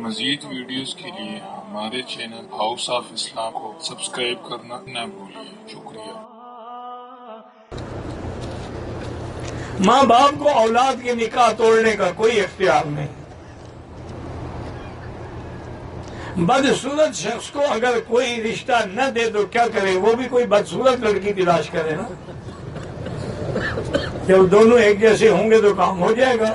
مزید ویڈیوز کے لیے ہمارے چینل ہاؤس آف اسلام کو سبسکرائب کرنا نہ بھولیے۔ شکریہ۔ ماں باپ کو اولاد کے نکاح توڑنے کا کوئی اختیار نہیں۔ بدصورت شخص کو اگر کوئی رشتہ نہ دے تو کیا کرے؟ وہ بھی کوئی بدصورت لڑکی تلاش کرے نا۔ جب دونوں ایک جیسے ہوں گے تو کام ہو جائے گا۔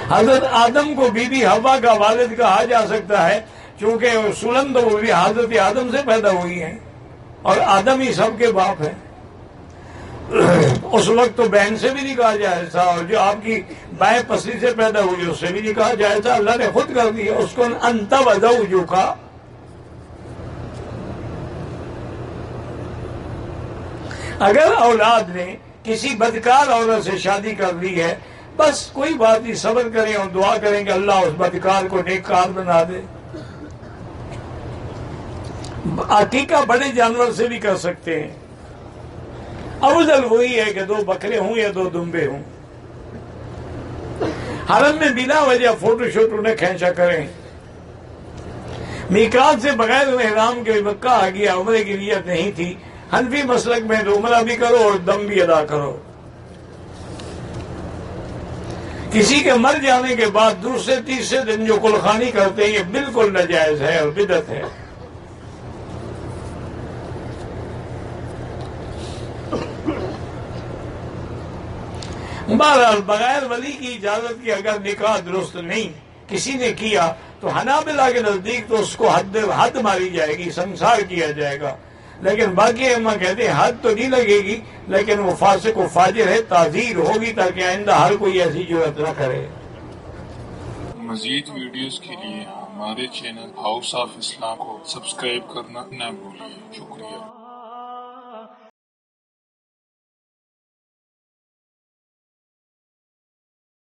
حضرت آدم کو بی بی حوا کا والد کہا جا سکتا ہے چونکہ اصولاً تو وہ بھی حضرت آدم سے پیدا ہوئی ہیں اور آدم ہی سب کے باپ ہیں۔ اس وقت تو بہن سے بھی نہیں کہا جائے تھا، اور جو آپ کی بائیں پسلی سے پیدا ہوئی اس سے بھی نہیں کہا جائے تھا۔ اللہ نے خود کر دیا اس کو، انت وزوجک۔ اگر اولاد نے کسی بدکار عورت سے شادی کر لی ہے، بس کوئی بات نہیں، صبر کریں اور دعا کریں کہ اللہ اس بدکار کو نیکار بنا دے۔ عقیقہ بڑے جانور سے بھی کر سکتے ہیں، افضل وہی ہے کہ 2 بکرے ہوں یا 2 دمبے ہوں۔ حرم میں بلا وجہ فوٹو شوٹو نہ کھینچا کریں۔ میقات سے بغیر احرام کے مکہ آ گیا، عمرے کی نیت نہیں تھی، حنفی مسلک میں تو عمرہ بھی کرو اور دم بھی ادا کرو۔ کسی کے مر جانے کے بعد دوسرے تیسرے دن جو کلخانی کرتے ہیں یہ بالکل ناجائز ہے اور بدعت ہے۔ بہرحال بغیر ولی کی اجازت کی اگر نکاح درست نہیں کسی نے کیا تو حنابلہ کے نزدیک تو اس کو حد ماری جائے گی، سنسار کیا جائے گا، لیکن باقی امام کہتے ہیں حد تو نہیں لگے گی، لیکن وہ فاسق و فاجر ہے، تعزیر ہوگی تاکہ آئندہ ہر کوئی ایسی جرات نہ کرے۔ مزید ویڈیوز کے لیے ہمارے چینل ہاؤس آف اسلام کو سبسکرائب کرنا نہ بھولیے۔ شکریہ۔